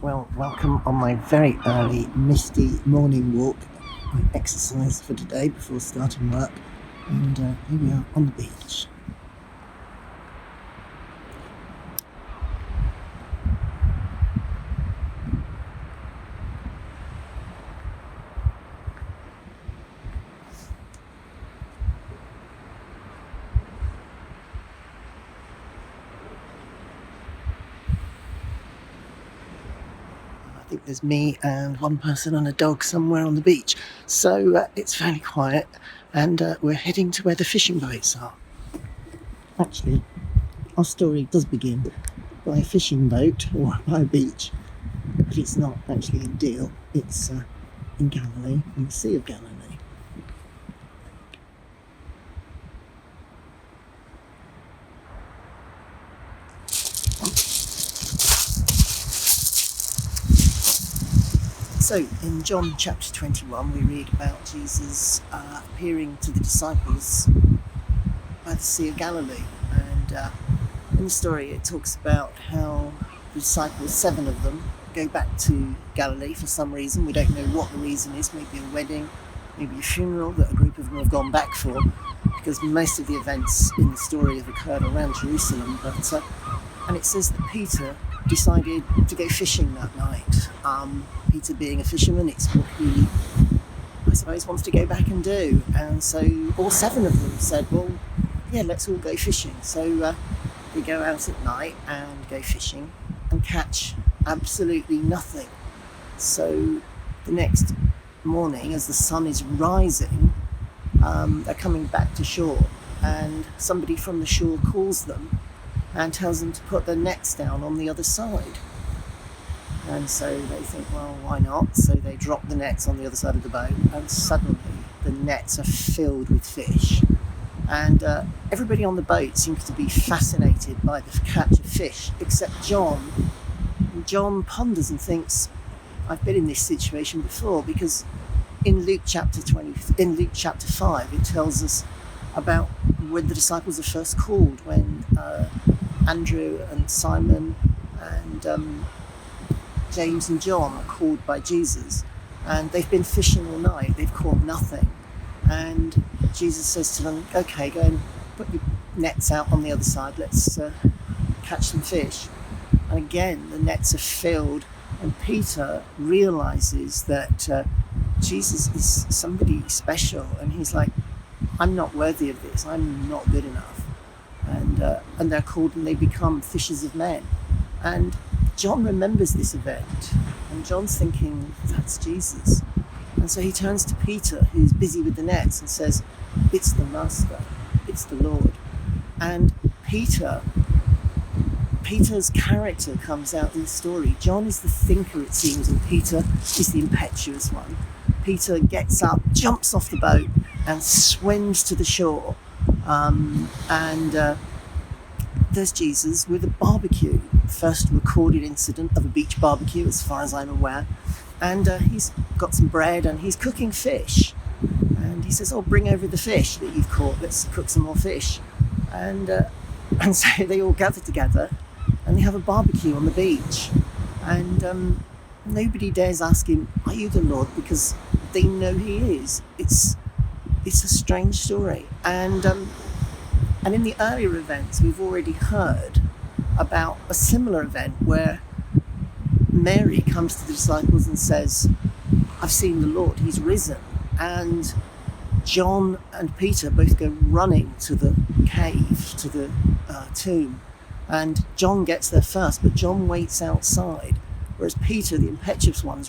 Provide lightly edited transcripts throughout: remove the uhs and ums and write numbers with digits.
Well, welcome on my very early, misty morning walk. I exercised for today before starting work, and here we are on the beach. I think there's me and one person and a dog somewhere on the beach, so it's fairly quiet, and we're heading to where the fishing boats are. Actually, our story does begin by a fishing boat or by a beach, but it's not actually in Deal, it's in Galilee, in the Sea of Galilee. So, in John chapter 21, we read about Jesus appearing to the disciples by the Sea of Galilee. And in the story, it talks about how the disciples, 7 of them, go back to Galilee for some reason. We don't know what the reason is. Maybe a wedding, maybe a funeral that a group of them have gone back for, because most of the events in the story have occurred around Jerusalem. And it says that Peter decided to go fishing that night. Peter, being a fisherman, it's what he, I suppose, wants to go back and do. And so all 7 of them said, well, yeah, let's all go fishing. So they go out at night and go fishing and catch absolutely nothing. So the next morning, as the sun is rising, they're coming back to shore, and somebody from the shore calls them and tells them to put their nets down on the other side. And so they think, well, why not? So they drop the nets on the other side of the boat, and suddenly the nets are filled with fish. And everybody on the boat seems to be fascinated by the catch of fish, except John. And John ponders and thinks, I've been in this situation before, because in Luke chapter 5, it tells us about when the disciples are first called, when Andrew and Simon and James and John are called by Jesus, and they've been fishing all night, they've caught nothing, and Jesus says to them, okay, go and put your nets out on the other side, let's catch some fish. And again the nets are filled, and Peter realizes that Jesus is somebody special, and he's like, I'm not worthy of this, I'm not good enough. And they're called, and they become fishers of men. And John remembers this event, and John's thinking, that's Jesus. And so he turns to Peter, who's busy with the nets, and says, it's the Master, it's the Lord. And Peter's character comes out in the story. John is the thinker, it seems, and Peter is the impetuous one. Peter gets up, jumps off the boat, and swims to the shore. There's Jesus with a barbecue. First recorded incident of a beach barbecue, as far as I'm aware. And he's got some bread, and he's cooking fish. And he says, oh, bring over the fish that you've caught. Let's cook some more fish. And so they all gather together, and they have a barbecue on the beach. And nobody dares ask him, are you the Lord? Because they know he is. It's a strange story. And in the earlier events, we've already heard about a similar event where Mary comes to the disciples and says, I've seen the Lord, he's risen. And John and Peter both go running to the cave, to the tomb. And John gets there first, but John waits outside. Whereas Peter, the impetuous one,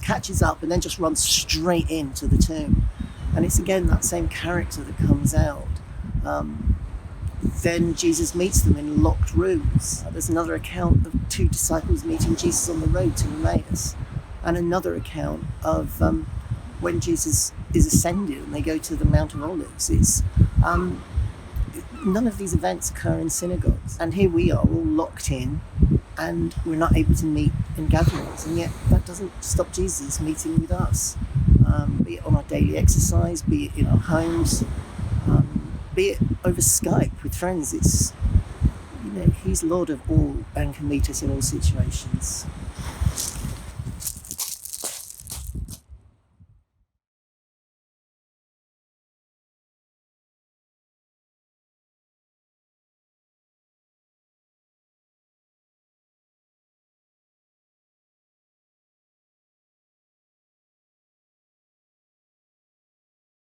catches up and then just runs straight into the tomb. And it's again that same character that comes out. Then Jesus meets them in locked rooms. There's another account of 2 disciples meeting Jesus on the road to Emmaus, and another account of when Jesus is ascended and they go to the Mount of Olives. None of these events occur in synagogues, and here we are all locked in, and we're not able to meet in gatherings, and yet that doesn't stop Jesus meeting with us, be it on our daily exercise, be it in our homes, be it over Skype with friends. It's, he's Lord of all and can meet us in all situations.